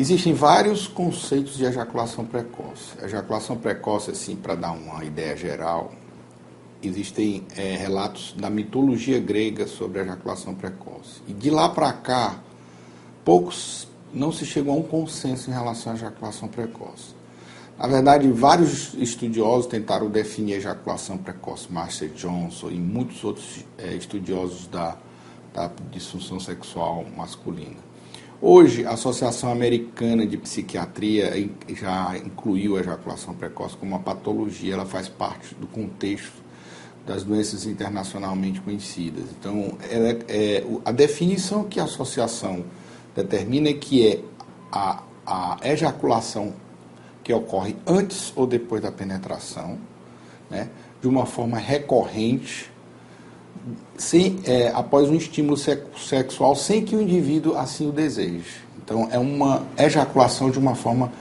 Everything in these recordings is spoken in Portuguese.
Existem vários conceitos de ejaculação precoce. Ejaculação precoce, assim, para dar uma ideia geral, existem relatos da mitologia grega sobre a ejaculação precoce. E de lá para cá, poucos não se chegou a um consenso em relação à ejaculação precoce. Na verdade, vários estudiosos tentaram definir a ejaculação precoce, Marcia Johnson e muitos outros estudiosos da disfunção sexual masculina. Hoje, a Associação Americana de Psiquiatria já incluiu a ejaculação precoce como uma patologia, ela faz parte do contexto das doenças internacionalmente conhecidas. Então, a definição que a associação determina é que é a ejaculação que ocorre antes ou depois da penetração, né, de uma forma recorrente, após um estímulo sexual, sem que o indivíduo assim o deseje. Então, é uma ejaculação de uma forma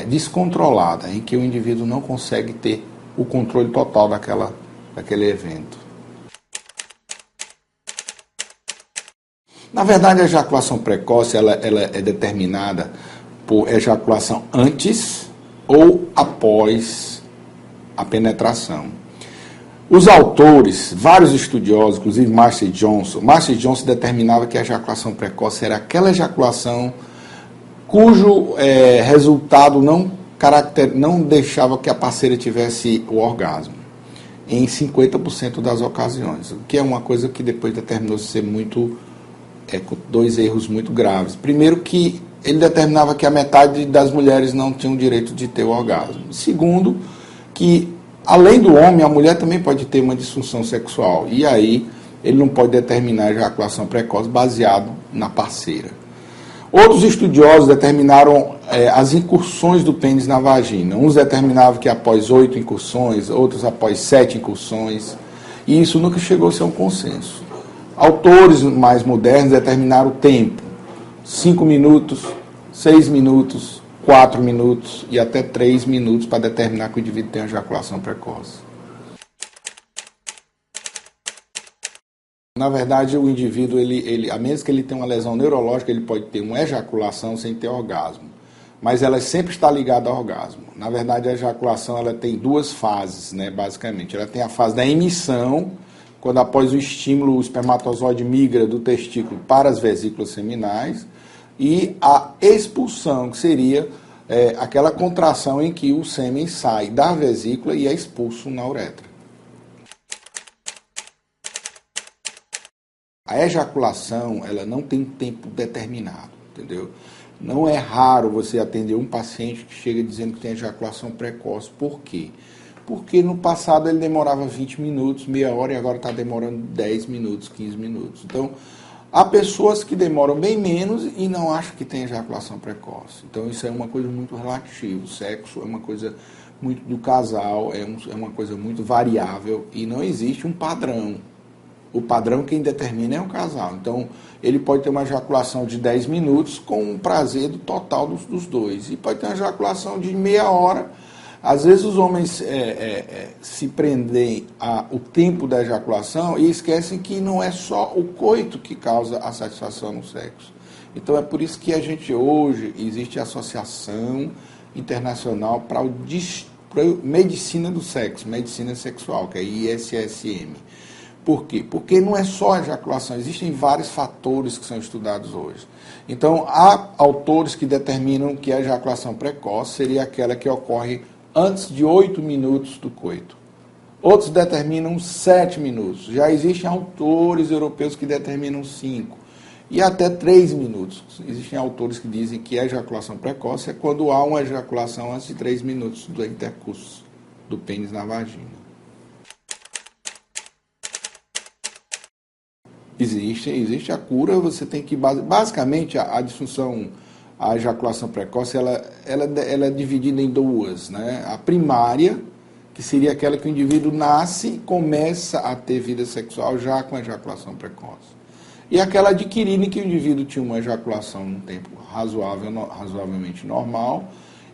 descontrolada, em que o indivíduo não consegue ter o controle total daquele evento. Na verdade, a ejaculação precoce ela é determinada por ejaculação antes ou após a penetração. Os autores, vários estudiosos, inclusive Marcia Johnson determinava que a ejaculação precoce era aquela ejaculação cujo resultado não deixava que a parceira tivesse o orgasmo, em 50% das ocasiões, o que é uma coisa que depois determinou ser com dois erros muito graves. Primeiro, que ele determinava que a metade das mulheres não tinham o direito de ter o orgasmo. Segundo, que além do homem, a mulher também pode ter uma disfunção sexual. E aí ele não pode determinar a ejaculação precoce baseado na parceira. Outros estudiosos determinaram as incursões do pênis na vagina. Uns determinavam que após 8 incursões, outros após 7 incursões. E isso nunca chegou a ser um consenso. Autores mais modernos determinaram o tempo. 5 minutos, 6 minutos, 4 minutos e até 3 minutos para determinar que o indivíduo tem ejaculação precoce. Na verdade, o indivíduo, a menos que ele tenha uma lesão neurológica, ele pode ter uma ejaculação sem ter orgasmo. Mas ela sempre está ligada ao orgasmo. Na verdade, a ejaculação ela tem duas fases, né, basicamente. Ela tem a fase da emissão, quando após o estímulo o espermatozoide migra do testículo para as vesículas seminais, e a expulsão, que seria aquela contração em que o sêmen sai da vesícula e é expulso na uretra. A ejaculação, ela não tem tempo determinado, entendeu? Não é raro você atender um paciente que chega dizendo que tem ejaculação precoce. Por quê? Porque no passado ele demorava 20 minutos, meia hora, e agora está demorando 10 minutos, 15 minutos. Então, há pessoas que demoram bem menos e não acham que tem ejaculação precoce. Então, isso é uma coisa muito relativa. O sexo é uma coisa muito do casal, é uma coisa muito variável e não existe um padrão. O padrão quem determina é o casal. Então, ele pode ter uma ejaculação de 10 minutos com um prazer total dos dois. E pode ter uma ejaculação de meia hora. Às vezes os homens se prendem ao tempo da ejaculação e esquecem que não é só o coito que causa a satisfação no sexo. Então é por isso que hoje existe a Associação Internacional para a Medicina do Sexo, Medicina Sexual, que é a ISSM. Por quê? Porque não é só a ejaculação, existem vários fatores que são estudados hoje. Então há autores que determinam que a ejaculação precoce seria aquela que ocorre antes de 8 minutos do coito. Outros determinam 7 minutos. Já existem autores europeus que determinam 5. E até 3 minutos. Existem autores que dizem que a ejaculação precoce é quando há uma ejaculação antes de 3 minutos do intercurso do pênis na vagina. Existe a cura, você tem que... Basicamente, a disfunção... A ejaculação precoce ela é dividida em duas, né? A primária, que seria aquela que o indivíduo nasce e começa a ter vida sexual já com a ejaculação precoce. E aquela adquirida em que o indivíduo tinha uma ejaculação num tempo razoavelmente normal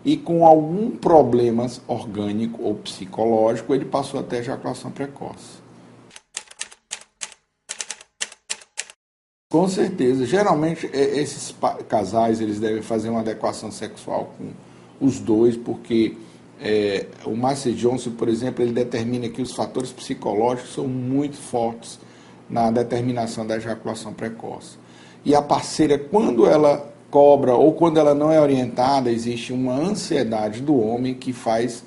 e com algum problema orgânico ou psicológico ele passou a ter ejaculação precoce. Com certeza. Geralmente, esses casais eles devem fazer uma adequação sexual com os dois, porque o Master Johnson, por exemplo, ele determina que os fatores psicológicos são muito fortes na determinação da ejaculação precoce. E a parceira, quando ela cobra ou quando ela não é orientada, existe uma ansiedade do homem que faz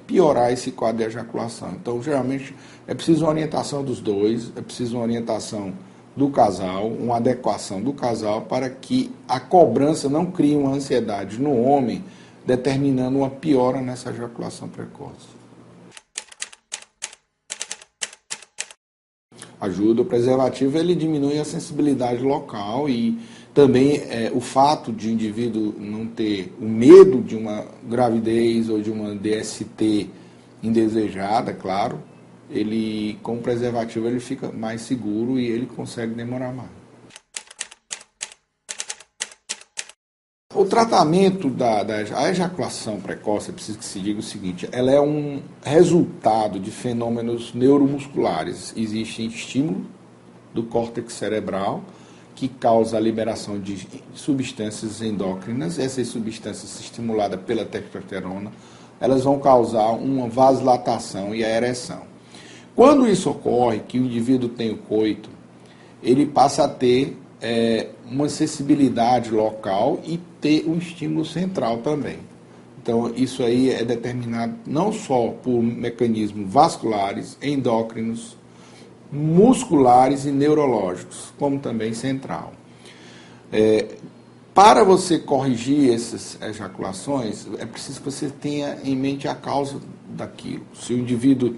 piorar esse quadro de ejaculação. Então, geralmente, é preciso uma orientação dos dois, é preciso uma orientação do casal, uma adequação do casal para que a cobrança não crie uma ansiedade no homem, determinando uma piora nessa ejaculação precoce. Ajuda. O preservativo, ele diminui a sensibilidade local e também o fato de o indivíduo não ter o medo de uma gravidez ou de uma DST indesejada, claro, ele com o preservativo ele fica mais seguro e ele consegue demorar mais. O tratamento da ejaculação precoce, é preciso que se diga o seguinte, ela é um resultado de fenômenos neuromusculares. Existe estímulo do córtex cerebral que causa a liberação de substâncias endócrinas. Essas substâncias estimuladas pela testosterona, elas vão causar uma vasodilatação e a ereção. Quando isso ocorre, que o indivíduo tem o coito, ele passa a ter uma sensibilidade local e ter um estímulo central também. Então, isso aí é determinado não só por mecanismos vasculares, endócrinos, musculares e neurológicos, como também central. Para você corrigir essas ejaculações, é preciso que você tenha em mente a causa daquilo. Se o indivíduo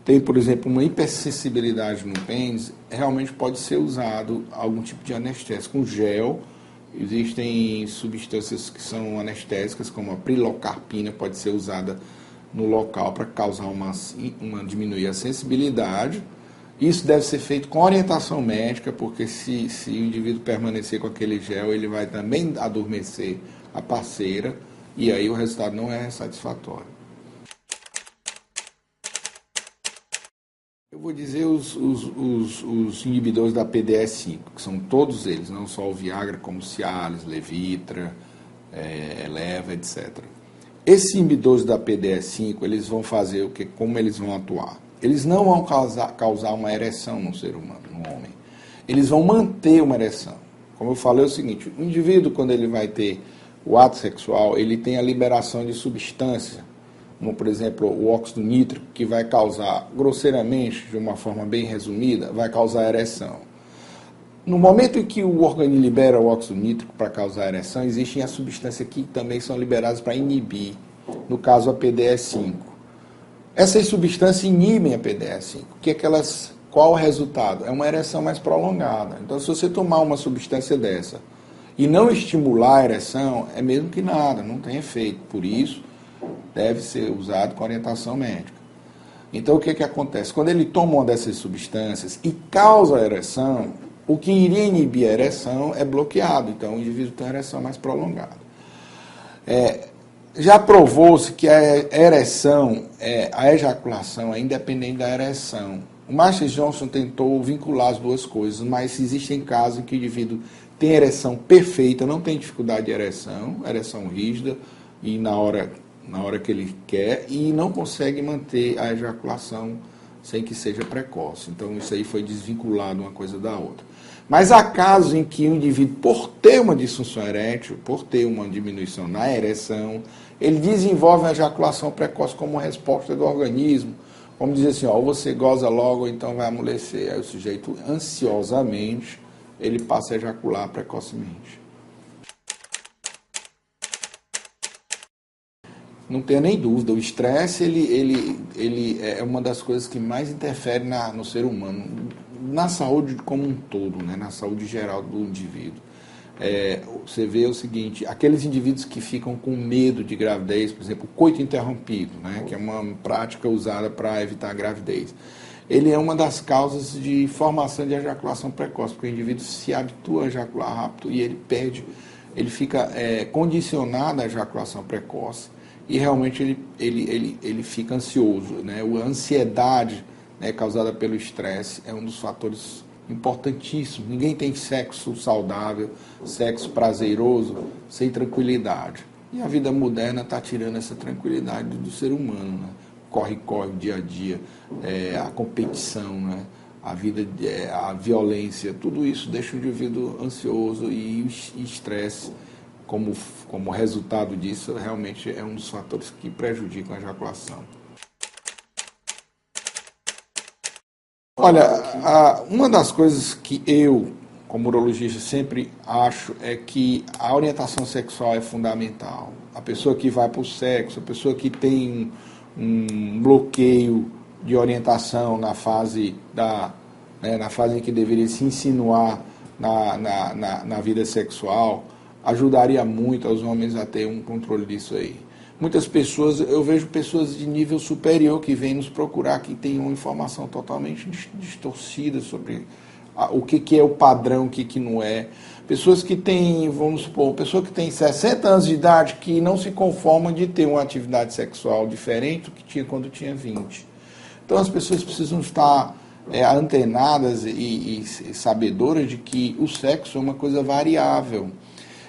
tem, por exemplo, uma hipersensibilidade no pênis, realmente pode ser usado algum tipo de anestésico, um gel. Existem substâncias que são anestésicas, como a pilocarpina, pode ser usada no local para causar diminuir a sensibilidade. Isso deve ser feito com orientação médica, porque se o indivíduo permanecer com aquele gel, ele vai também adormecer a parceira, e aí o resultado não é satisfatório. Eu vou dizer os inibidores da PDE5, que são todos eles, não só o Viagra, como Cialis, Levitra, Eleva, etc. Esses inibidores da PDE5, eles vão fazer o que? Como eles vão atuar? Eles não vão causar uma ereção no ser humano, no homem. Eles vão manter uma ereção. Como eu falei, é o seguinte, o indivíduo, quando ele vai ter o ato sexual, ele tem a liberação de substância, como, por exemplo, o óxido nítrico, que vai causar, grosseiramente, de uma forma bem resumida, vai causar ereção. No momento em que o organismo libera o óxido nítrico para causar ereção, existem as substâncias que também são liberadas para inibir, no caso a PDE5. Essas substâncias inibem a PDE5. Qual o resultado? É uma ereção mais prolongada. Então, se você tomar uma substância dessa e não estimular a ereção, é mesmo que nada, não tem efeito. Por isso, deve ser usado com orientação médica. Então, o que acontece? Quando ele toma uma dessas substâncias e causa a ereção, o que iria inibir a ereção é bloqueado. Então, o indivíduo tem uma ereção mais prolongada. Já provou-se que a ereção, a ejaculação é independente da ereção. O Master Johnson tentou vincular as duas coisas, mas existem casos em que o indivíduo tem ereção perfeita, não tem dificuldade de ereção rígida, e na hora que ele quer, e não consegue manter a ejaculação sem que seja precoce. Então, isso aí foi desvinculado uma coisa da outra. Mas há casos em que o indivíduo, por ter uma disfunção erétil, por ter uma diminuição na ereção, ele desenvolve a ejaculação precoce como resposta do organismo. Vamos dizer assim, ou você goza logo, ou então vai amolecer. Aí o sujeito, ansiosamente, ele passa a ejacular precocemente. Não tenho nem dúvida, o estresse ele é uma das coisas que mais interfere no ser humano, na saúde como um todo, né? Na saúde geral do indivíduo. Você vê o seguinte, aqueles indivíduos que ficam com medo de gravidez, por exemplo, o coito interrompido, né? Que é uma prática usada para evitar a gravidez. Ele é uma das causas de formação de ejaculação precoce, porque o indivíduo se habitua a ejacular rápido e ele fica condicionado à ejaculação precoce. E realmente ele fica ansioso, né? A ansiedade, né, causada pelo estresse é um dos fatores importantíssimo. Ninguém tem sexo saudável, sexo prazeroso, sem tranquilidade. E a vida moderna está tirando essa tranquilidade do ser humano, né? Corre-corre, dia a dia, a competição, né? A violência, tudo isso deixa o indivíduo ansioso e estresse, como resultado disso, realmente é um dos fatores que prejudicam a ejaculação. Olha, uma das coisas que eu, como urologista, sempre acho é que a orientação sexual é fundamental. A pessoa que vai para o sexo, a pessoa que tem um bloqueio de orientação na fase em que deveria se insinuar na vida sexual, ajudaria muito aos homens a ter um controle disso aí. Muitas pessoas, eu vejo pessoas de nível superior que vêm nos procurar, que têm uma informação totalmente distorcida sobre o que é o padrão, o que não é. Pessoas que têm, vamos supor, pessoa que tem 60 anos de idade que não se conforma de ter uma atividade sexual diferente do que tinha quando tinha 20. Então as pessoas precisam estar antenadas e sabedoras de que o sexo é uma coisa variável.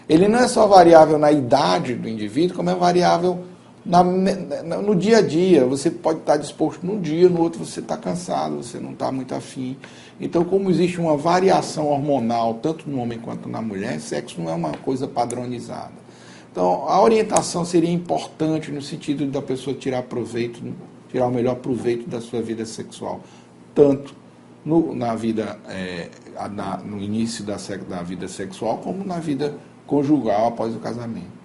Ele não é só variável na idade do indivíduo, como é variável no dia a dia. Você pode estar disposto num dia, no outro você está cansado, você não está muito afim. Então, como existe uma variação hormonal, tanto no homem quanto na mulher, sexo não é uma coisa padronizada. Então, a orientação seria importante no sentido da pessoa tirar o melhor proveito da sua vida sexual, tanto no início da vida sexual, como na vida conjugal após o casamento.